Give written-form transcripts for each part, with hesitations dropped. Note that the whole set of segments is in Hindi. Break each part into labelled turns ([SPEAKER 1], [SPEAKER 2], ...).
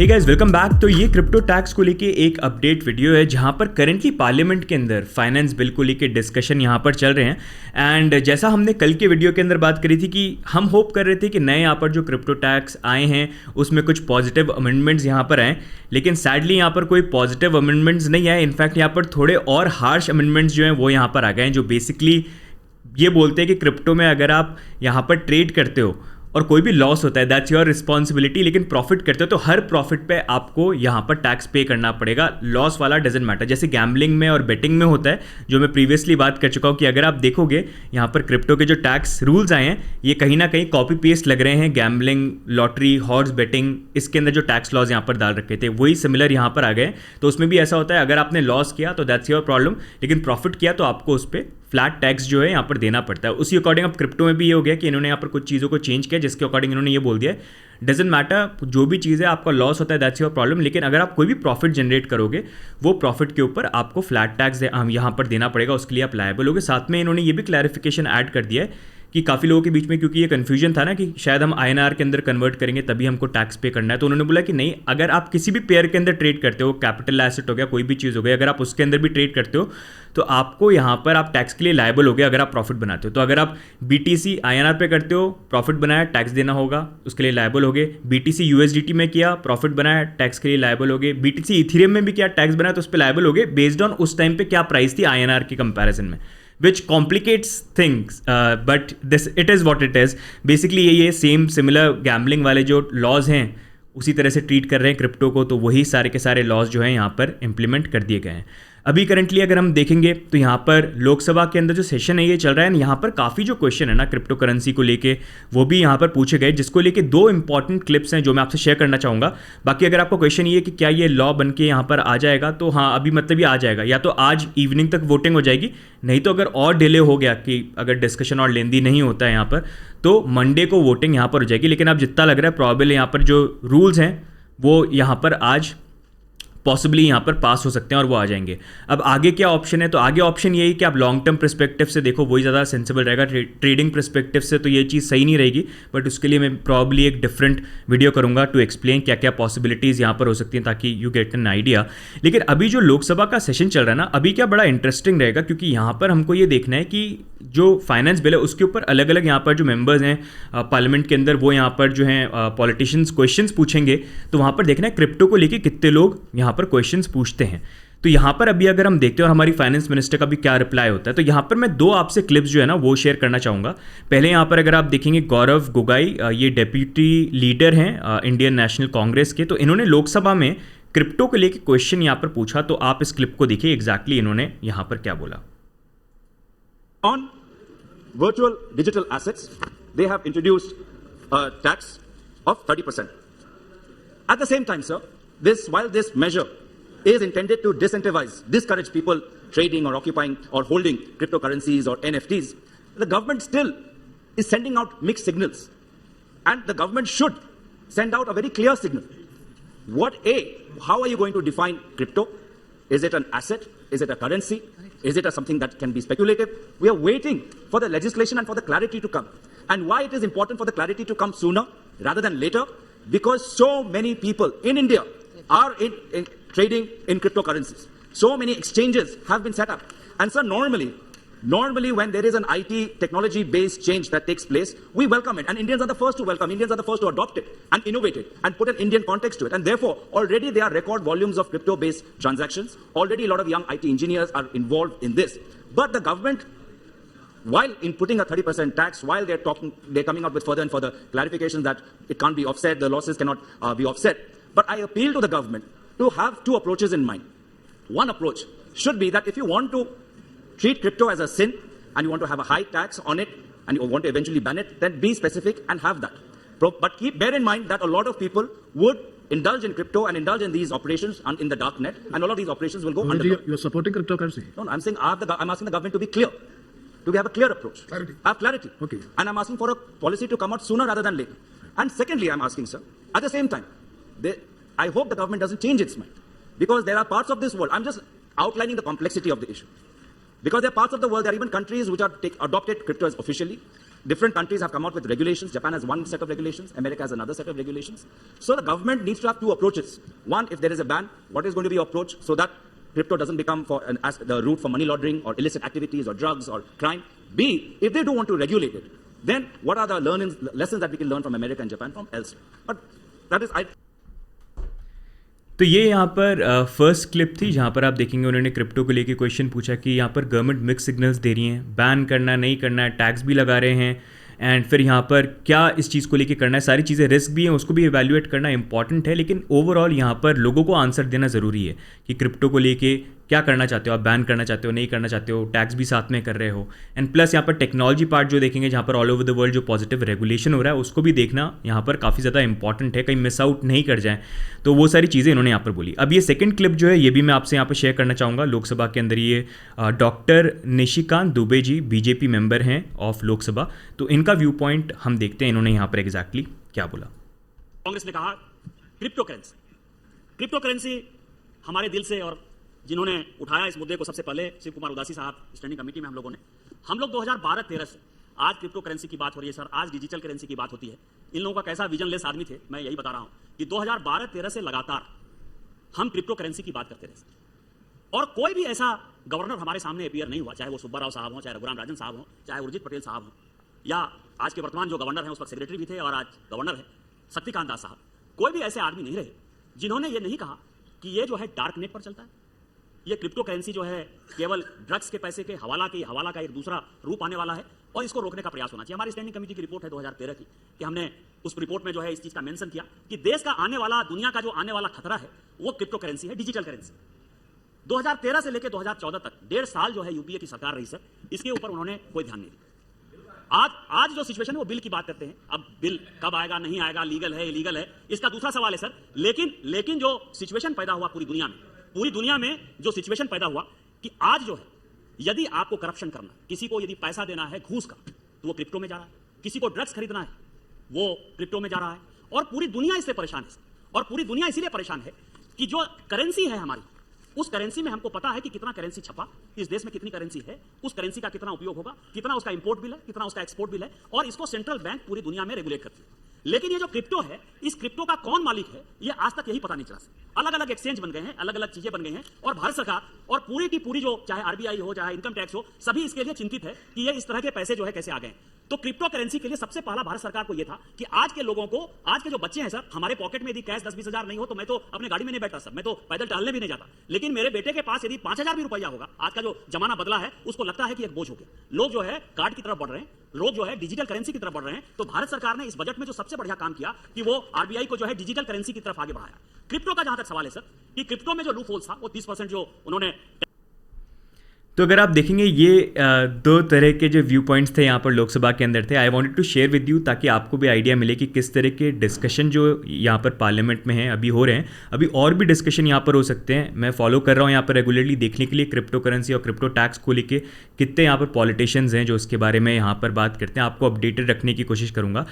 [SPEAKER 1] Hey guys, welcome back. तो ये क्रिप्टो टैक्स को लेके एक अपडेट वीडियो है जहाँ पर करंटली पार्लियामेंट के अंदर फाइनेंस बिल को लेके डिस्कशन यहाँ पर चल रहे हैं। एंड जैसा हमने कल के वीडियो के अंदर बात करी थी कि हम होप कर रहे थे कि नए यहाँ पर जो क्रिप्टो टैक्स आए हैं उसमें कुछ पॉजिटिव अमेंडमेंट्स यहाँ पर आए, लेकिन सैडली यहाँ पर कोई पॉजिटिव अमेंडमेंट्स नहीं आए। इनफैक्ट यहाँ पर थोड़े और हार्श अमेंडमेंट्स जो हैं वो यहाँ पर आ गए हैं, जो बेसिकली ये बोलते हैं कि क्रिप्टो में अगर आप यहाँ पर ट्रेड करते हो और कोई भी लॉस होता है दैट्स योर रिस्पॉन्सिबिलिटी, लेकिन प्रॉफिट करते हो तो हर प्रॉफिट पे आपको यहाँ पर टैक्स पे करना पड़ेगा। लॉस वाला डजेंट मैटर, जैसे गैम्बलिंग में और बेटिंग में होता है, जो मैं प्रीवियसली बात कर चुका हूँ कि अगर आप देखोगे यहाँ पर क्रिप्टो के जो टैक्स रूल्स आए हैं ये कहीं ना कहीं कॉपी पेस्ट लग रहे हैं गैम्बलिंग, लॉटरी, हॉर्स बेटिंग, इसके अंदर जो टैक्स लॉज यहाँ पर डाल रखे थे वही सिमिलर यहाँ पर आ गए। तो उसमें भी ऐसा होता है, अगर आपने लॉस किया तो दैट्स योर प्रॉब्लम, लेकिन प्रॉफिट किया तो आपको उस पर फ्लैट टैक्स जो है यहाँ पर देना पड़ता है। उसी अकॉर्डिंग अब क्रिप्टो में भी ये हो गया कि इन्होंने यहाँ पर कुछ चीज़ों को चेंज किया, जिसके अकॉर्डिंग इन्होंने ये बोल दिया डजेंट मैटर, जो भी चीज़ है आपका लॉस होता है दैट्स योर प्रॉब्लम, लेकिन अगर आप कोई भी प्रॉफिट जनरेट करोगे वो प्रॉफिट के ऊपर आपको फ्लैट टैक्स यहाँ पर देना पड़ेगा, उसके लिए आप लायबल होगे। साथ में इन्होंने ये भी क्लैरिफिकेशन ऐड कर दिया है कि काफ़ी लोगों के बीच में, क्योंकि ये कन्फ्यूजन था ना कि शायद हम INR के अंदर कन्वर्ट करेंगे तभी हमको टैक्स पे करना है, तो उन्होंने बोला कि नहीं, अगर आप किसी भी पेयर के अंदर ट्रेड करते हो, कैपिटल एसेट हो गया, कोई भी चीज़ हो गई, अगर आप उसके अंदर भी ट्रेड करते हो तो आपको यहाँ पर आप टैक्स के लिए लायबल हो गए अगर आप प्रॉफिट बनाते हो। तो अगर आप BTC INR पे करते हो, प्रॉफिट बनाया, टैक्स देना होगा, उसके लिए लायबल हो गए। BTC USDT में किया, प्रॉफिट बनाया, टैक्स के लिए लायबल हो गए। BTC इथेरियम में भी किया, टैक्स बनाया, तो उस पर लायबल हो गए बेस्ड ऑन उस टाइम पे क्या प्राइस थी INR की कंपैरिजन में, which complicates things, but this it is what it is। Basically ये सेम सिमिलर गैम्बलिंग वाले जो लॉज हैं उसी तरह से ट्रीट कर रहे हैं क्रिप्टो को, तो वही सारे के सारे लॉज जो हैं यहाँ पर इम्प्लीमेंट कर दिए गए हैं। अभी करंटली अगर हम देखेंगे तो यहाँ पर लोकसभा के अंदर जो सेशन है ये चल रहा है, यहाँ पर काफ़ी जो क्वेश्चन है ना क्रिप्टो करेंसी को लेके वो भी यहाँ पर पूछे गए, जिसको लेके दो इंपॉर्टेंट क्लिप्स हैं जो मैं आपसे शेयर करना चाहूँगा। बाकी अगर आपको क्वेश्चन ये है कि क्या ये लॉ बन के यहाँ पर आ जाएगा, तो हाँ, अभी मतलब ये आ जाएगा, या तो आज इवनिंग तक वोटिंग हो जाएगी, नहीं तो अगर और डिले हो गया कि अगर डिस्कशन और लेंदी नहीं होता है यहाँ पर तो मंडे को वोटिंग यहाँ पर हो जाएगी। लेकिन अब जितना लग रहा है प्रॉबेबल यहाँ पर जो रूल्स हैं वो यहाँ पर आज पॉसिबली यहाँ पर पास हो सकते हैं और वो आ जाएंगे। अब आगे क्या ऑप्शन है, तो आगे ऑप्शन यही कि आप लॉन्ग टर्म पर्सपेक्टिव से देखो, वही ज़्यादा सेंसिबल रहेगा। ट्रेडिंग पर्सपेक्टिव से तो ये चीज़ सही नहीं रहेगी, बट उसके लिए मैं प्रॉब्ली एक डिफरेंट वीडियो करूँगा टू एक्सप्लेन क्या क्या पॉसिबिलिटीज़ यहाँ पर हो सकती हैं, ताकि यू गेट एन आइडिया। लेकिन अभी जो लोकसभा का सेशन चल रहा है ना, अभी क्या बड़ा इंटरेस्टिंग रहेगा, क्योंकि यहाँ पर हमको ये देखना है कि जो फाइनेंस बिल है उसके ऊपर अलग अलग यहाँ पर जो मेंबर्स हैं पार्लियामेंट के अंदर, वो यहाँ पर जो हैं पॉलिटिशियंस क्वेश्चंस पूछेंगे, तो वहाँ पर देखना है क्रिप्टो को लेके कितने लोग यहाँ पर क्वेश्चंस पूछते हैं। तो यहाँ पर अभी अगर हम देखते हैं और हमारी फाइनेंस मिनिस्टर का भी क्या रिप्लाई होता है, तो यहाँ पर मैं दो आपसे क्लिप्स जो है ना वो शेयर करना चाहूँगा। पहले यहाँ पर अगर आप देखेंगे गौरव गोगोई, ये डेप्यूटी लीडर हैं इंडियन नेशनल कांग्रेस के, तो इन्होंने लोकसभा में क्रिप्टो को लेके क्वेश्चन यहाँ पर पूछा। तो आप इस क्लिप को देखिए एग्जैक्टली इन्होंने यहाँ पर क्या बोला।
[SPEAKER 2] On virtual digital assets, they have introduced a tax of 30%. At the same time, sir, while this measure is intended to disincentivize, discourage people trading or occupying or holding cryptocurrencies or NFTs, the government still is sending out mixed signals. And the government should send out a very clear signal. How are you going to define crypto? Is it an asset? Is it a currency? Is it something that can be speculative? We are waiting for the legislation and for the clarity to come. And why it is important for the clarity to come sooner rather than later? Because so many people in India are in trading in cryptocurrencies. So many exchanges have been set up. And so normally when there is an IT technology-based change that takes place, we welcome it. And Indians are the first to welcome. Indians are the first to adopt it and innovate it and put an Indian context to it. And therefore, already there are record volumes of crypto-based transactions. Already a lot of young IT engineers are involved in this. But the government, while inputting a 30% tax, while they're coming out with further and further clarifications that it can't be offset, the losses cannot be offset. But I appeal to the government to have two approaches in mind. One approach should be that if you want to treat crypto as a sin and you want to have a high tax on it and you want to eventually ban it, then be specific and have that. But bear in mind that a lot of people would indulge in crypto and indulge in these operations in the dark net, and a lot of these operations will go underground.
[SPEAKER 3] You're supporting cryptocurrency?
[SPEAKER 2] No, I'm saying I'm asking the government to be clear, to have a clear approach.
[SPEAKER 3] Clarity.
[SPEAKER 2] Have clarity.
[SPEAKER 3] Okay.
[SPEAKER 2] And I'm asking for a policy to come out sooner rather than later. And secondly, I'm asking, sir, at the same time, I hope the government doesn't change its mind, because there are parts of this world, I'm just outlining the complexity of the issue. Because there are parts of the world, there are even countries which have adopted crypto as officially. different countries have come out with regulations. Japan has one set of regulations, America has another set of regulations. So the government needs to have two approaches. One, if there is a ban, what is going to be your approach so that crypto doesn't become as the route for money laundering or illicit activities or drugs or crime? B, if they do want to regulate it, then what are the lessons that we can learn from America and Japan from elsewhere? But that is,
[SPEAKER 1] तो ये यहाँ पर फर्स्ट क्लिप थी जहाँ पर आप देखेंगे उन्होंने क्रिप्टो को लेके क्वेश्चन पूछा कि यहाँ पर गवर्नमेंट मिक्स सिग्नल्स दे रही हैं, बैन करना नहीं करना है, टैक्स भी लगा रहे हैं, एंड फिर यहाँ पर क्या इस चीज़ को लेके करना है, सारी चीज़ें रिस्क भी हैं उसको भी इवैल्यूएट करना इंपॉर्टेंट है, लेकिन ओवरऑल यहाँ पर लोगों को आंसर देना ज़रूरी है कि क्रिप्टो को लेके क्या करना चाहते हो, आप बैन करना चाहते हो, नहीं करना चाहते हो, टैक्स भी साथ में कर रहे हो, एंड प्लस यहाँ पर टेक्नोलॉजी पार्ट जो देखेंगे जहाँ पर ऑल ओवर द वर्ल्ड जो पॉजिटिव रेगुलेशन हो रहा है उसको भी देखना यहाँ पर काफ़ी ज़्यादा इंपॉर्टेंट है, कहीं मिस आउट नहीं कर जाएं। तो वो सारी चीज़ें इन्होंने यहाँ पर बोली। अब ये सेकंड क्लिप जो है ये भी मैं आपसे यहाँ पर शेयर करना चाहूँगा। लोकसभा के अंदर ये doctor Nishikant Dubey ji BJP member हैं ऑफ लोकसभा, तो इनका व्यू पॉइंट हम देखते हैं इन्होंने यहाँ पर एग्जैक्टली क्या बोला।
[SPEAKER 3] कांग्रेस ने कहा क्रिप्टो करेंसी हमारे दिल से, और जिन्होंने उठाया इस मुद्दे को सबसे पहले शिव कुमार उदासी साहब स्टैंडिंग कमेटी में हम लोग 2012-13 से आज क्रिप्टो करेंसी की बात हो रही है सर, आज डिजिटल करेंसी की बात होती है। इन लोगों का कैसा विजनलेस आदमी थे, मैं यही बता रहा हूं कि 2012-13 से लगातार हम क्रिप्टो करेंसी की बात करते रहे और कोई भी ऐसा गवर्नर हमारे सामने अपीयर नहीं हुआ, चाहे वो सुब्बा राव साहब हो, चाहे रघुराम राजन साहब हो, चाहे उर्जित पटेल साहब हो, या आज के वर्तमान जो गवर्नर हैं उस वक्त सेक्रेटरी भी थे और आज गवर्नर है शक्तिकांत दास साहब। कोई भी ऐसे आदमी नहीं रहे जिन्होंने ये नहीं कहा कि ये जो है डार्क नेट पर चलता है, ये क्रिप्टो करेंसी जो है केवल ड्रग्स के पैसे के हवाला का एक दूसरा रूप आने वाला है और इसको रोकने का प्रयास होना चाहिए। हमारी स्टैंडिंग कमेटी की रिपोर्ट है 2013 की कि हमने उस रिपोर्ट में जो है इस चीज का मेंशन किया कि देश का आने वाला, दुनिया का जो आने वाला खतरा है वो क्रिप्टो करेंसी है, डिजिटल करेंसी। 2013 से लेकर 2014 तक 1.5 साल जो है यूपीए की सरकार रही सर, इसके ऊपर उन्होंने कोई ध्यान नहीं दिया। आज जो सिचुएशन है वो बिल की बात करते हैं, अब बिल कब आएगा नहीं आएगा, लीगल है इलीगल है, इसका दूसरा सवाल है सर। लेकिन जो सिचुएशन पैदा हुआ पूरी दुनिया में जो सिचुएशन पैदा हुआ कि आज जो है यदि आपको करप्शन करना, किसी को यदि पैसा देना है घूस का, तो वो क्रिप्टो में जा रहा है, किसी को ड्रग्स खरीदना है वो क्रिप्टो में जा रहा है, और पूरी दुनिया इससे परेशान है। और पूरी दुनिया इसीलिए परेशान है कि जो करेंसी है हमारी, उस करेंसी में हमको पता है कि कितना करेंसी छपा, इस देश में कितनी करेंसी है, उस करेंसी का कितना उपयोग होगा, कितना उसका इंपोर्ट बिल है, कितना उसका एक्सपोर्ट बिल है, और इसको सेंट्रल बैंक पूरी दुनिया में रेगुलेट करती है। लेकिन ये जो क्रिप्टो है, इस क्रिप्टो का कौन मालिक है ये आज तक यही पता नहीं चला। अलग अलग एक्सचेंज बन गए हैं, अलग अलग चीजें बन गई हैं, और भारत सरकार और पूरी की पूरी जो चाहे आरबीआई हो चाहे इनकम टैक्स हो, सभी इसके लिए चिंतित है कि ये इस तरह के पैसे जो है कैसे आ गए। तो क्रिप्टो करेंसी के लिए सबसे पहला भारत सरकार को यह था कि आज के लोगों को, आज के जो बच्चे हैं सर, हमारे पॉकेट में यदि कैश 10-20 हजार नहीं हो तो मैं तो अपने गाड़ी में नहीं बैठता सर, मैं तो पैदल टहलने भी नहीं जाता। लेकिन मेरे बेटे के पास यदि 5,000 भी रुपया होगा, आज का जो जमाना बदला है उसको लगता है कि एक बोझ हो गया। लोग जो है कार्ड की तरफ बढ़ रहे हैं, लोग जो है डिजिटल करेंसी की तरफ बढ़ रहे हैं। तो भारत सरकार ने इस बजट में जो सबसे बढ़िया काम किया कि वो आरबीआई को जो है डिजिटल करेंसी की तरफ आगे बढ़ाया। क्रिप्टो का जहां तक सवाल है सर, कि क्रिप्टो में जो लूप होल्स था वो 30% जो उन्होंने,
[SPEAKER 1] तो अगर आप देखेंगे ये दो तरह के जो व्यू पॉइंट्स थे यहाँ पर लोकसभा के अंदर थे। I wanted to share with you ताकि आपको भी आइडिया मिले कि किस तरह के डिस्कशन जो यहाँ पर पार्लियामेंट में हैं अभी हो रहे हैं। अभी और भी डिस्कशन यहाँ पर हो सकते हैं, मैं फॉलो कर रहा हूँ यहाँ पर रेगुलरली देखने के लिए क्रिप्टो करेंसी और क्रिप्टो टैक्स को लेके कितने यहाँ पर पॉलिटिशियंस हैं जो उसके बारे में यहाँ पर बात करते हैं। आपको अपडेटेड रखने की कोशिश करूँगा।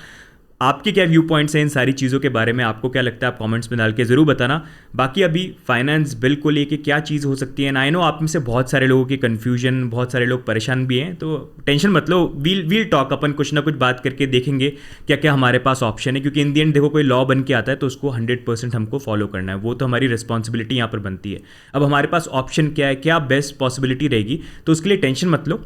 [SPEAKER 1] आपके क्या व्यू पॉइंट्स हैं इन सारी चीज़ों के बारे में, आपको क्या लगता है, आप कमेंट्स में डाल के ज़रूर बताना। बाकी अभी फाइनेंस बिल को लेके क्या चीज़ हो सकती है, आई नो आप में से बहुत सारे लोगों की कन्फ्यूजन, बहुत सारे लोग परेशान भी हैं, तो टेंशन मत लो, वील टॉक, अपन कुछ ना कुछ बात करके देखेंगे क्या क्या हमारे पास ऑप्शन है। क्योंकि इन दी एंड देखो कोई लॉ बन के आता है तो उसको 100% हमको फॉलो करना है, वो तो हमारी रिस्पॉन्सिबिलिटी यहाँ पर बनती है। अब हमारे पास ऑप्शन क्या है, क्या बेस्ट पॉसिबिलिटी रहेगी, तो उसके लिए टेंशन मत लो,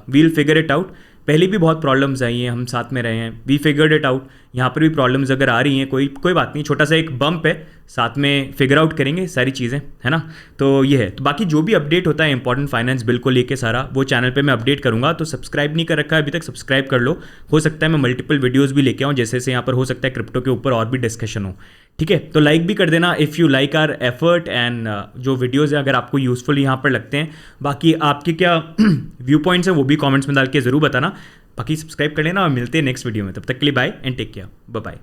[SPEAKER 1] वील फिगर इट आउट। पहले भी बहुत प्रॉब्लम्स आई हैं, हम साथ में रहे हैं, वी फिगर्ड इट आउट। यहाँ पर भी प्रॉब्लम्स अगर आ रही हैं, कोई बात नहीं, छोटा सा एक बम्प है, साथ में फिगर आउट करेंगे सारी चीज़ें, है ना। तो ये है। तो बाकी जो भी अपडेट होता है इंपॉर्टेंट फाइनेंस बिल को लेके सारा, वो चैनल पे मैं अपडेट करूँगा। तो सब्सक्राइब नहीं कर रखा है अभी तक, सब्सक्राइब कर लो। हो सकता है मैं मल्टीपल वीडियोज़ भी लेके आऊँ, जैसे यहाँ पर हो सकता है क्रिप्टो के ऊपर और भी डिस्कशन हो, ठीक है। तो लाइक भी कर देना if you like our effort and जो वीडियोज़ है अगर आपको यूज़फुल यहाँ पर लगते हैं। बाकी आपके क्या व्यू पॉइंट्स हैं वो भी कॉमेंट्स में डाल के ज़रूर बताना। बाकी सब्सक्राइब कर लेना और मिलते हैं नेक्स्ट वीडियो में। तब तक के लिए bye and take care, bye bye.